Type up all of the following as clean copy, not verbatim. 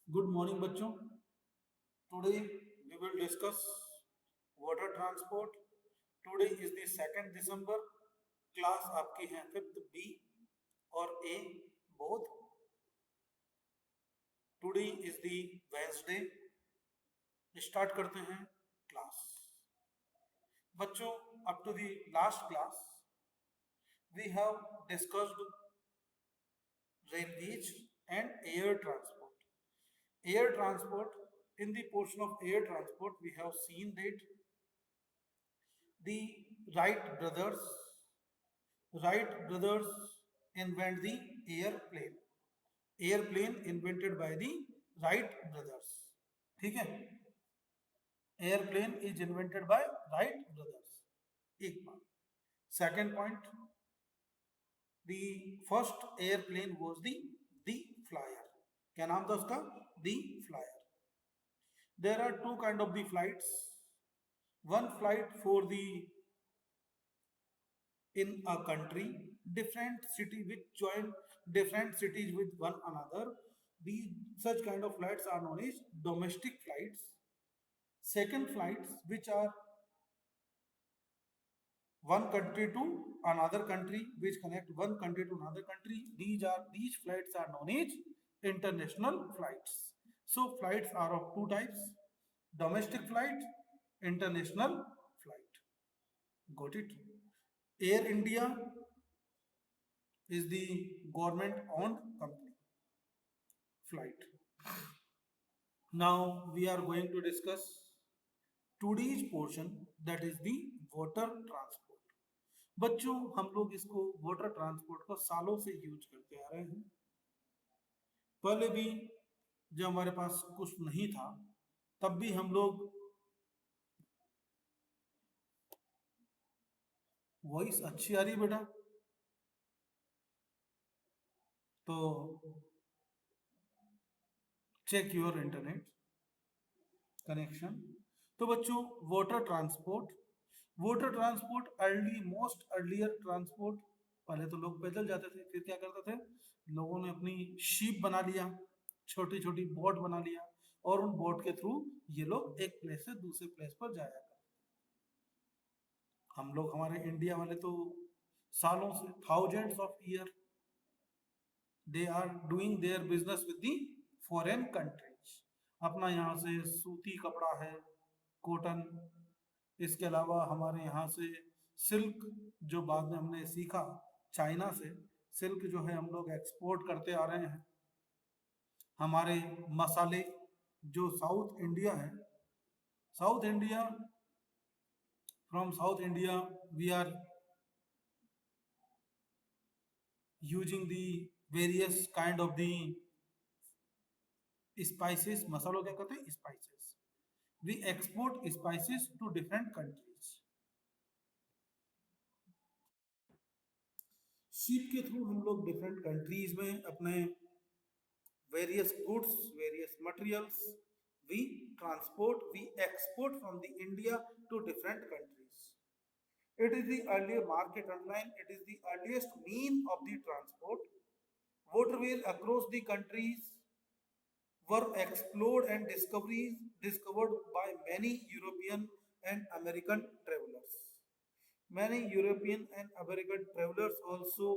Good morning बच्चों। Today we will discuss water transport. Today is the 2 December. Class आपकी है 5th B और A both. Today is the Wednesday. Start करते हैं class. बच्चों, up to the last class we have discussed railways and air transport. Air transport, in the portion of air transport we have seen that the Wright brothers Wright brothers invent the airplane. Airplane invented by the Wright brothers. ठीक है, airplane is invented by Wright brothers. एक बात। Second point, the first airplane was the flyer. क्या नाम था उसका? The flyer. There are two kind of the flights. One flight for the in a country, different city which join different cities with one another. These such kind of flights are known as domestic flights. Second, flights which are one country to another country, which connect one country to another country. These flights are known as international flights. So flights are of two types: domestic flight, international flight. Got it? Air India is the government owned company. Flight. Now we are going to discuss today's portion, that is the water transport. बच्चों, हम लोग इसको water transport को सालों से use करते आ रहे हैं। पहले भी जब हमारे पास कुछ नहीं था तब भी हम लोग, वॉइस अच्छी आ रही है बेटा? तो चेक योर इंटरनेट कनेक्शन। तो बच्चों, वाटर ट्रांसपोर्ट अर्लियर ट्रांसपोर्ट। पहले तो लोग पैदल जाते थे, फिर क्या करते थे, लोगों ने अपनी शिप बना लिया, छोटी छोटी बोट बना लिया, और उन बोट के थ्रू ये लोग एक प्लेस से दूसरे प्लेस पर जाया करते। हम लोग, हमारे इंडिया वाले तो सालों से, thousands of year they are doing their business with the foreign countries. अपना यहाँ से सूती कपड़ा है, कॉटन। इसके अलावा हमारे यहाँ से सिल्क, जो बाद में हमने सीखा चाइना से, सिल्क जो है हम लोग एक्सपोर्ट करते आ रहे हैं। हमारे मसाले जो साउथ इंडिया है, South India, from South India we are using the various kind of the spices. मसालों क्या कहते हैं? Spices. We export spices to different countries. Ship के थ्रू हम लोग डिफरेंट कंट्रीज में अपने various goods, various materials we export from the India to different countries. It is the earlier market underline, it is the earliest mean of the transport. Waterways across the countries were explored and discovered by many European and American travelers. Many European and American travelers also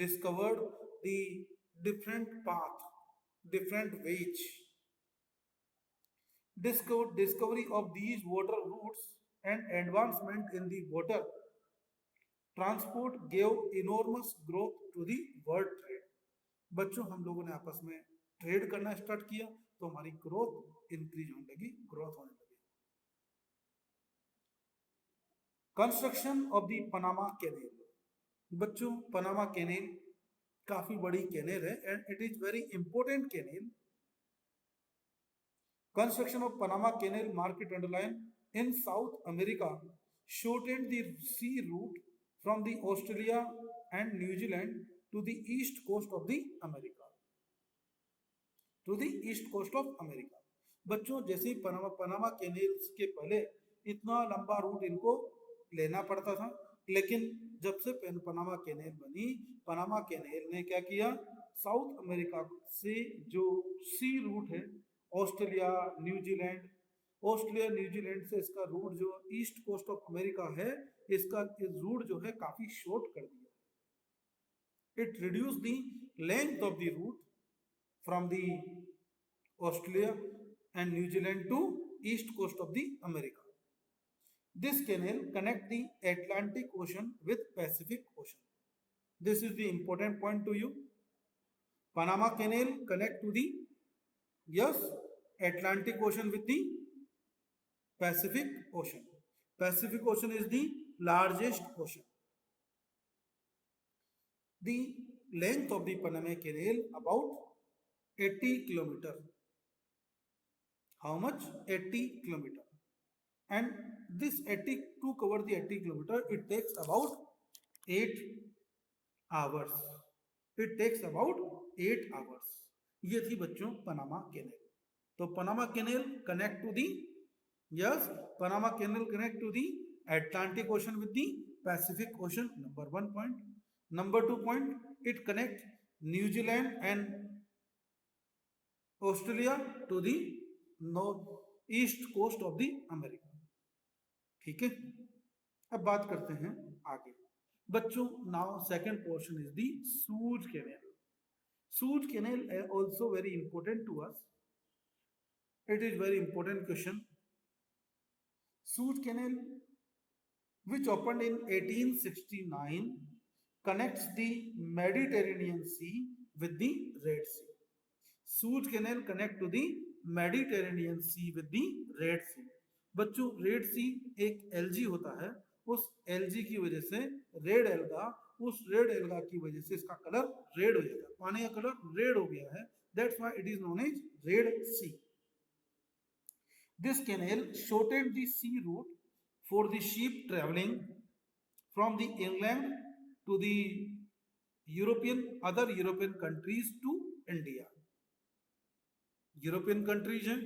discovered the different path, different ways. Discovery of these water routes and advancement in the water transport gave enormous growth to the world trade. बच्चों, हम लोगों ने आपस में trade करना start किया तो हमारी ग्रोथ इंक्रीज होने लगी, ग्रोथ होने लगी। Construction of the Panama canal. बच्चों, पनामा कैनेल काफी बड़ी कैनेल है and it is very important canal. Construction of Panama Canal market underline in South America shortened the sea route from the Australia and New Zealand to the east coast of the America. To the east coast of America. बच्चों, जैसे ही Panama कैनेल्स के पहले इतना लंबा root इनको लेना पड़ता था, लेकिन जब से पनामा कैनेल बनी, पनामा कैनेल ने क्या किया, साउथ अमेरिका से जो सी रूट है, ऑस्ट्रेलिया न्यूजीलैंड, ऑस्ट्रेलिया न्यूजीलैंड से इसका रूट जो ईस्ट कोस्ट ऑफ अमेरिका है, इसका रूट जो है काफी शॉर्ट कर दिया। It reduce the length of the route from the Australia and New Zealand to east coast of the America. This canal connect the Atlantic Ocean with Pacific Ocean. This is the important point to you. Panama Canal connect to the, yes, Atlantic Ocean with the Pacific Ocean. Pacific Ocean is the largest ocean. The length of the Panama Canal about 80 kilometer. How much? 80 kilometer. And this 80 to cover the 80 kilometer, it takes about 8 hours. It takes about 8 hours. ये थी बच्चों Panama canal. तो Panama canal connect to the, yes, Panama canal connect to the Atlantic Ocean with the Pacific Ocean. Number 1 point. Number 2 point, it connect New Zealand and Australia to the north east coast of the America. ठीक है. अब बात करते हैं आगे बच्चों. Now second portion is the Suez canal. Suez canal also very important to us. It is very important question. Suez canal which opened in 1869 connects the Mediterranean Sea with the Red Sea. Suez Canal connect to the Mediterranean Sea with the Red Sea. बच्चों red सी एक LG होता है, उस LG की वजह से red alga, उस red alga की वजह से इसका कलर रेड हो जाता है, पानी का कलर रेड हो गया है. That's why it is known as red sea. This canal shortened the sea route for the ship traveling from the inland to the other European countries to India. European countries हैं,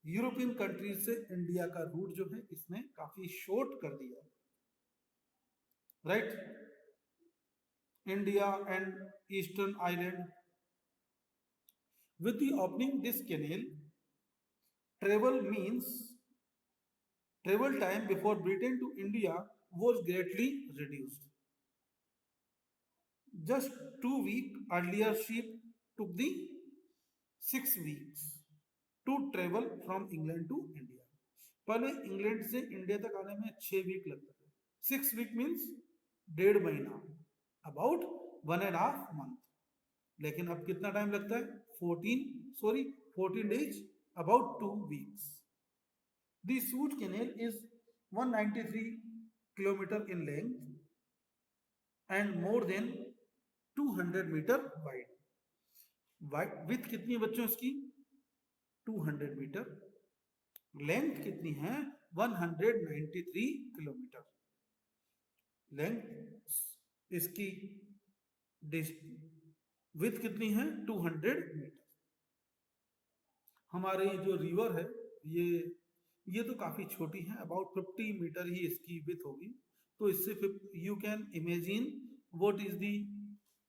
European countries से India का route जो है इसने काफी short कर दिया. Right. India and eastern island. With the opening this canal, travel time before Britain to India was greatly reduced. Just 2 weeks earlier, ship took the 6 weeks to travel from England to India. पहले England से India तक आने में 6 week लगता था. 6 week means 1.5 महीना, about 1.5 month. लेकिन अब कितना टाइम लगता है? 14 days, about 2 weeks. The Suez Canal is 193 km in length and more than 200 meter wide. Width कितनी है बच्चों इसकी? 200 मीटर. लेंथ कितनी है? 193 किलोमीटर लेंथ इसकी. विड्थ कितनी है? 200 मीटर. हमारे जो रिवर है ये तो काफी छोटी है, अबाउट 50 मीटर ही इसकी विड्थ होगी. तो इससे you can imagine what is the,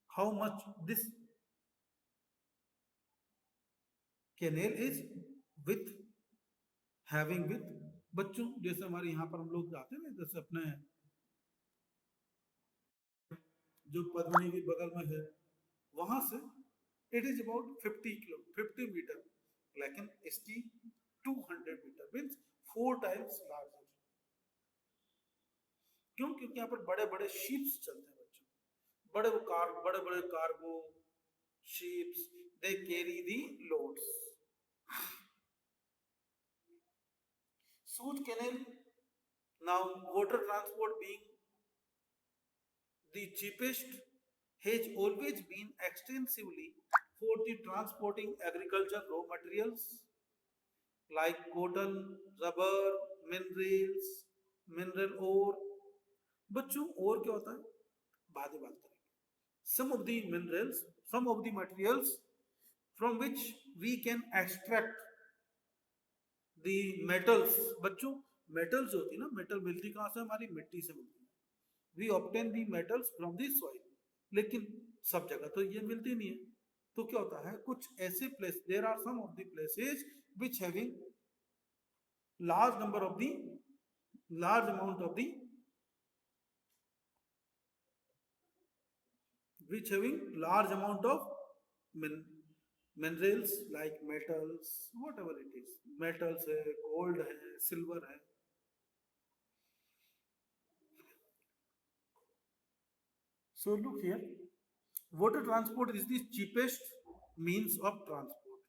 how much this canal is with having with. बच्चों जैसे हमारे यहाँ पर हम लोग जाते हैं ना, जैसे अपने जो पद्मनी के बगल में है वहां से इट इज अबाउट 50 मीटर, लेकिन इसकी 200 मीटर मीन्स 4 टाइम्स लार्जर. क्यों? क्योंकि यहाँ पर बड़े बड़े शिप्स चलते हैं बच्चों. बड़े बड़े cargo ships, they carry the loads. Suez Canal, now water transport being the cheapest, has always been extensively for the transporting agriculture raw materials like cotton, rubber, mineral ore. बच्चों और क्या होता है बाद में बात करेंगे. Some of the minerals, some of the materials from which we can extract the metals. बच्चों metals होती है ना, मेटल मिलती कहाँ से? हमारी मिट्टी से मिलती है. We obtain the metals from the soil. लेकिन सब जगह तो ये मिलती नहीं है। तो क्या होता है, कुछ ऐसे place, there are some of the places which having large number of the large amount of the which having large amount of min, minerals like metals, whatever it is, metals है, gold है, silver है. So look here, water transport is the cheapest means of transport.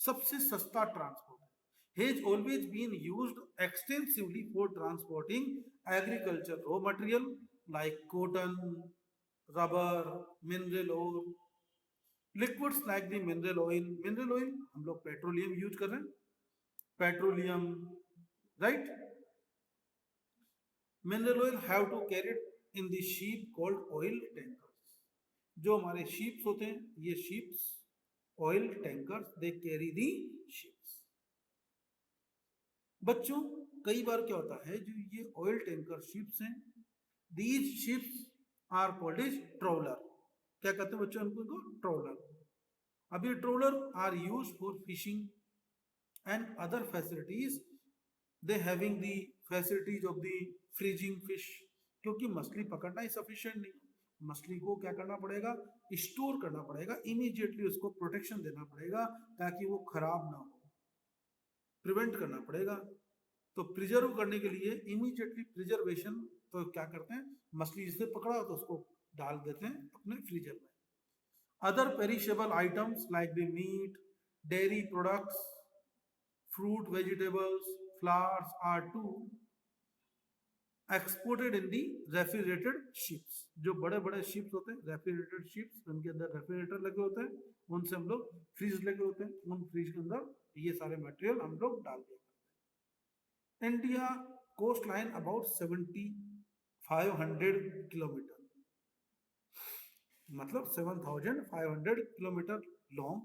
सबसे सस्ता transport has always been used extensively for transporting agriculture raw material like cotton, rubber, mineral ore, liquids like the mineral oil. Mineral oil हम लोग petroleum use कर रहे हैं, petroleum, right. Mineral oil have to carry in the ship called oil tankers. जो हमारे ships होते हैं, ये ships oil tankers, they carry the ships. बच्चों कई बार क्या होता है, जो ये ऑयल टैंकर शिप्स हैं, these ships are called as trawler. क्या कहते हैं बच्चों उनको? ट्रोलर. अब ये trawler are use for fishing and other facilities. They having the facilities of the freezing fish, क्योंकि मछली पकड़ना ही सफिशिएंट नहीं. मछली को क्या करना पड़ेगा? स्टोर करना पड़ेगा, इमीडिएटली उसको प्रोटेक्शन देना पड़ेगा ताकि वो खराब ना हो, प्रिवेंट करना पड़ेगा. तो प्रिजर्व करने के लिए इमीडिएटली प्रिजर्वेशन, तो क्या करते हैं, मछली जिससे पकड़ा तो उसको डाल देते हैं अपने फ्रीजर में. Other perishable items like the meat, dairy products, fruit, vegetables, flowers are too exported in the refrigerated ships. जो बड़े बड़े ships होते हैं, refrigerated ships, उनके अंदर रेफ्रिजरेटर लगे होते हैं, उनसे हम लोग फ्रीज लगे होते हैं, उन फ्रीज के अंदर ये सारे मटेरियल हम लोग डाल दिया करते हैं. India coast line about 7500 kilometre, मतलब 7500 kilometre long,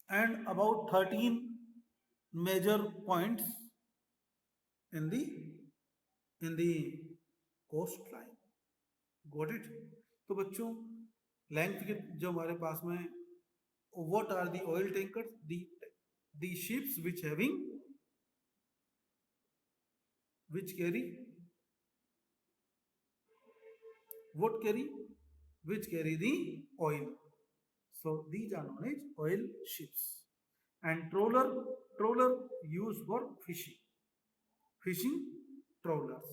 and about 13 major points in the coastline. Got it? तो बच्चों लेंथ के जो हमारे पास में, what are the oil tankers? The ships which carry what carry which carry the oil. So these are known as oil ships. And trawler used for fishing trawlers.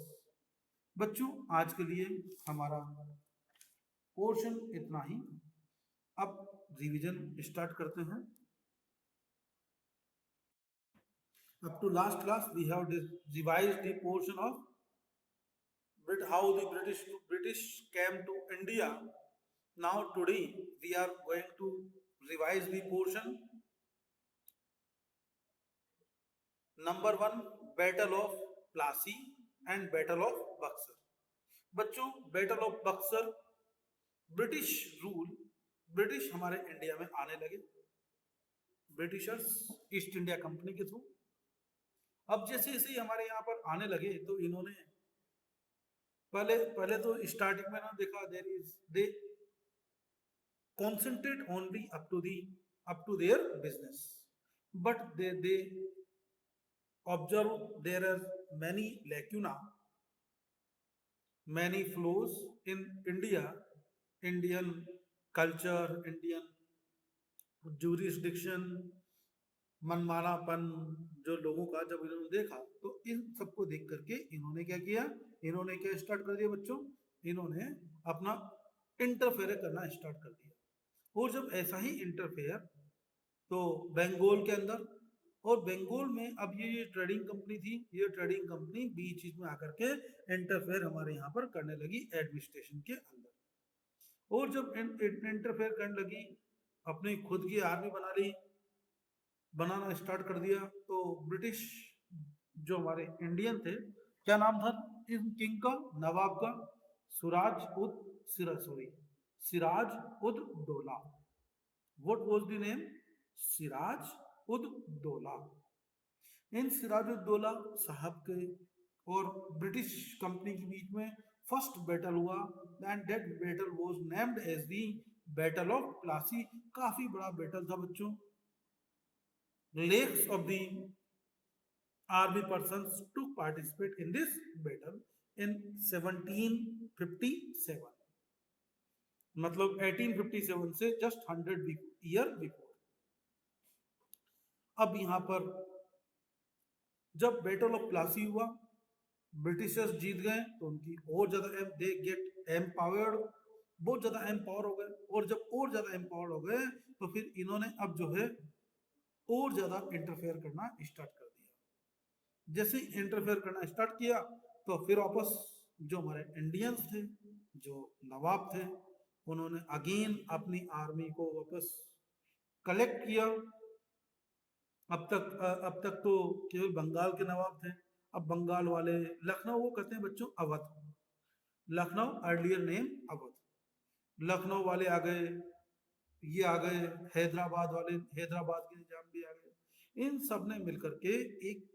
बच्चों आज के लिए हमारा पोर्शन इतना ही. अब रिवीजन स्टार्ट करते हैं. Up to last class we have revised the portion of how the British came to India. Now today we are going to revise the portion number 1, Battle of Plassey and Battle of Buxar. बच्चों Battle of Buxar, British rule, British हमारे India में आने लगे, Britishers east India company के through. अब जैसे जैसे हमारे यहाँ पर आने लगे तो इन्होंने पहले तो स्टार्टिंग में ना देखा, दे concentrate only up to their business, but they observe there are many lacuna, many flaws in Indian culture, Indian jurisdiction, मनमानापन जो लोगों का जब इन्होंने देखा, तो इन सबको देख करके इन्होंने क्या किया, इन्होंने क्या स्टार्ट कर दिया बच्चों, इन्होंने अपना इंटरफेयर करना स्टार्ट कर दिया. और जब ऐसा ही इंटरफेयर तो बंगाल के अंदर, और बंगाल में अब ये ट्रेडिंग कंपनी थी, ये ट्रेडिंग कंपनी बीच में आकर के इंटरफेयर हमारे यहाँ पर करने लगी एडमिनिस्ट्रेशन के अंदर. और जब इंटरफेयर करने लगी, अपनी खुद की आर्मी बनाना स्टार्ट कर दिया, तो ब्रिटिश जो हमारे इंडियन थे, क्या नाम था इन किंग का, नवाब का? Siraj ud Daula. What was the name? Siraj ud Daula. इन सिराज उद दौला साहब के और ब्रिटिश कंपनी के बीच में फर्स्ट बैटल हुआ and that battle was named as the battle of Plassey. काफी बड़ा बैटल था बच्चों। Lacks of the army persons to participate in this battle in 1757, मतलब 1857 से जस्ट 100 ईयर बिफोर। अब यहां पर जब बैटल ऑफ प्लासी हुआ, ब्रिटिशर्स जीत गए तो उनकी और ज्यादा दे गेट एम्पावर्ड, बहुत ज्यादा एम्पावर हो गए। और जब और ज्यादा एम्पावर्ड हो गए तो फिर इन्होंने अब जो है और ज्यादा इंटरफेयर करना स्टार्ट कर दिया। जैसे इंटरफेयर करना स्टार्ट किया तो फिर वापस जो हमारे इंडियंस थे, जो नवाब थे, उन्होंने अगेन अपनी आर्मी को वापस कलेक्ट किया। अब तक तो केवल बंगाल के नवाब थे। अब बंगाल वाले लखनऊ वो कहते हैं बच्चों अवध, लखनऊ अर्लियर नेम अवध। लखनऊ वाले आ गए, ये आ गए, हैदराबाद वाले, हैदराबाद के निजाम भी आ गए। इन सब ने मिलकर के एक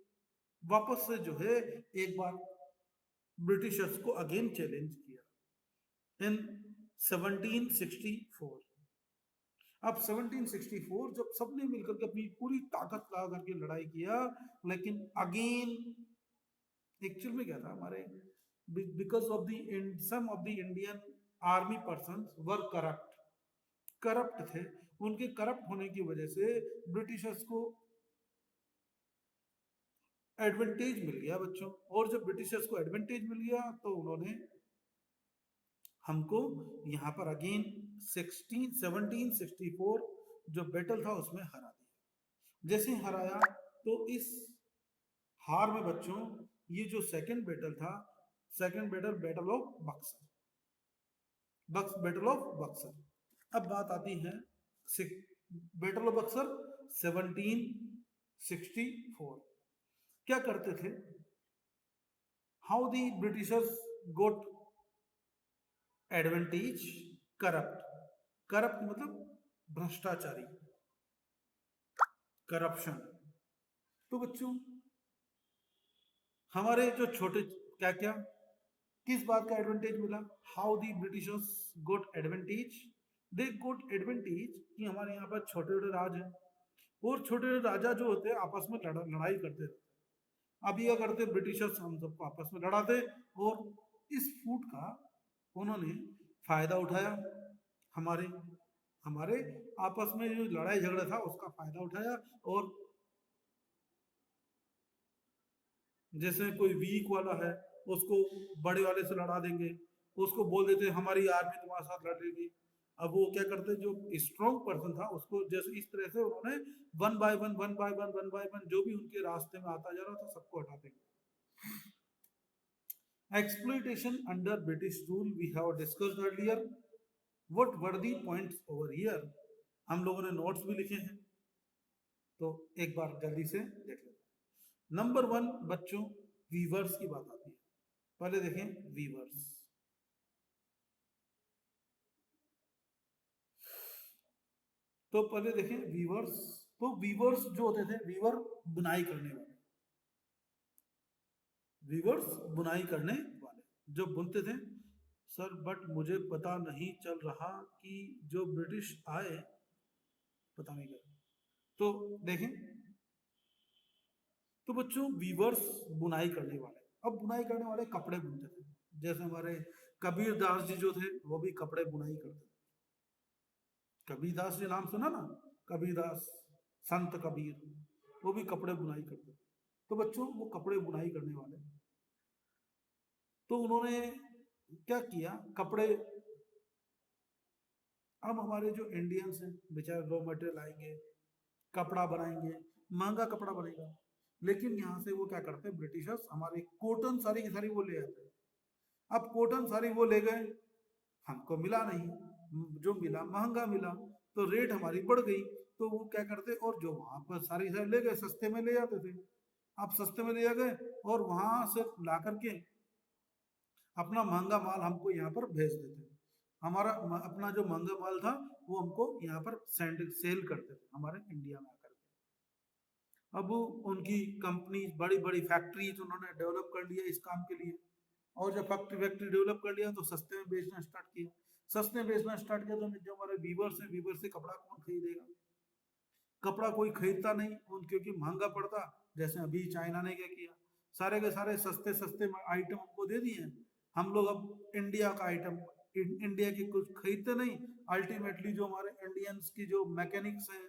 वापस से जो है एक बार ब्रिटिशर्स को अगेन चैलेंज किया इन 1764। अब 1764 जब सबने मिलकर के अपनी पूरी ताकत लगा करके लड़ाई किया, लेकिन अगेन एक्चुअल में क्या था, हमारे because of the some of the Indian army persons were corrupt थे। उनके करप्ट होने की वजह से ब्रिटिशर्स को एडवांटेज मिल गया बच्चों। और जब ब्रिटिशर्स को एडवांटेज मिल गया तो उन्होंने हमको यहाँ पर अगेन 1764 जो बैटल था उसमें हरा दिया। जैसे हराया तो इस हार में बच्चों ये जो सेकंड बैटल था, second battle battle of Buxar, battle of Buxar. अब बात आती है बैटल ऑफ बक्सर 1764 क्या करते थे, how the Britishers got advantage, corrupt मतलब भ्रष्टाचारी, करप्शन। तो बच्चों हमारे जो छोटे क्या क्या किस बात का एडवांटेज मिला, how the Britishers got advantage, they got advantage कि हमारे यहाँ पर छोटे छोटे राज हैं और छोटे छोटे राजा जो होते हैं आपस में लड़ाई करते रहते। अब ये करते ब्रिटिशर्स हम सबको आपस में लड़ाते और इस फूट का उन्होंने फायदा उठाया, हमारे हमारे आपस में जो लड़ाई झगड़ा था उसका फायदा उठाया। और जैसे कोई वीक वाला है उसको बड़े वाले से लड़ा देंगे, उसको बोल देते हमारी आर्मी तुम्हारे साथ लड़ेगी। अब वो क्या करते, जो स्ट्रॉन्ग पर्सन था उसको जैसे इस तरह से उन्होंने वन बाय वन जो भी उनके रास्ते में आता जा रहा था सबको हटाते गए। Exploitation under British rule we have discussed earlier. What were the points over here? हम लोगों ने नोट्स भी लिखे हैं तो एक बार जल्दी से देख लेते हैं। नंबर 1 बच्चों वीवर्स की बात आती है। पहले देखें वीवर्स। तो पहले देखें वीवर्स। तो वीवर्स जो होते थे, वीवर बुनाई करने वाले, वीवर्स बुनाई करने वाले जो बुनते थे। सर बट मुझे पता नहीं चल रहा कि जो ब्रिटिश आए पता नहीं क्या। तो देखें, तो बच्चों वीवर्स बुनाई करने वाले, अब बुनाई करने वाले कपड़े बुनते थे। जैसे हमारे कबीर दास जी जो थे वो भी कपड़े बुनाई करते थे। कबीर दास जी नाम सुना ना, कबीर दास संत कबीर, वो भी कपड़े बुनाई करते थे। तो बच्चों वो कपड़े बुनाई करने वाले, तो उन्होंने क्या किया, कपड़े, अब हमारे जो इंडियंस हैं बेचारे रॉ मटेरियल आएंगे, कपड़ा बनाएंगे, महंगा कपड़ा बनेगा, लेकिन यहाँ से वो क्या करते हैं ब्रिटिशर्स, हमारे कॉटन सारी की सारी वो ले आते हैं। अब कॉटन सारी वो ले गए, हमको मिला नहीं, जो मिला महंगा मिला, तो रेट हमारी बढ़ गई। तो वो क्या करते, और जो वहां पर सारी सारी ले गए सस्ते में ले जाते थे। अब सस्ते में ले जा गए और वहां से ला करके अपना महंगा माल हमको यहाँ पर भेज देते थे। हमारा अपना जो महंगा माल था वो हमको यहाँ पर सेल करते थे हमारे इंडिया में आकर के। अब उनकी कंपनी बड़ी बड़ी फैक्ट्रीज उन्होंने डेवलप कर लिया इस काम के लिए, और जब फैक्ट्री फैक्ट्री डेवलप कर लिया तो सस्ते में बेचना स्टार्ट किया। सस्ते में बेचना स्टार्ट किया तो जो हमारे वीवर्स हैं, वीवर से कपड़ा कौन खरीदेगा? कपड़ा कोई खरीदता नहीं क्योंकि महंगा पड़ता। जैसे अभी चाइना ने क्या किया, सारे के सारे सस्ते सस्ते आइटम हमको दे दिए हैं। हम लोग अब इंडिया का आइटम, इंडिया की कुछ खरीदते नहीं। अल्टीमेटली जो हमारे इंडियंस की जो मैकेनिक्स हैं,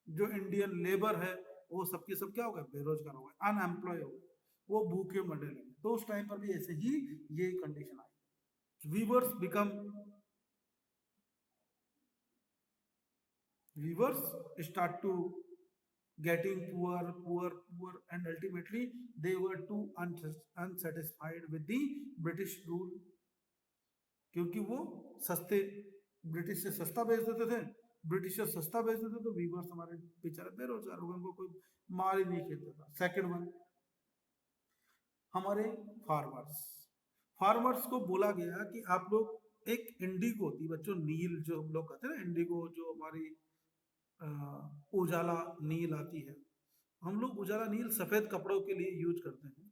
जो इंडियन लेबर है, वो सबके सब क्या हो गए? बेरोजगार हो गए, अनएम्प्लॉय हो गए, वो भूखे मरने लगे। तो उस टाइम पर भी ऐसे ही ये कंडीशन आई। Weavers become weavers start to getting poor, and ultimately they were too unsatisfied with the British rule, क्योंकि वो सस्ते, ब्रिटिश से सस्ता बेच देते थे। ब्रिटिश से सस्ता बेच देते तो वीवर्स हमारे बेचारे बेरोजगार हो गए, उनको कोई माल ही नहीं खेलता था। सेकंड वन, हमारे फार्मर्स, फार्मर्स को बोला गया कि आप लोग एक इंडिगो होती बच्चों, नील जो हम लोग कहते हैं ना, इंडिगो जो हमारी उजाला नील आती है, हम लोग उजाला नील सफेद कपड़ों के लिए यूज करते हैं।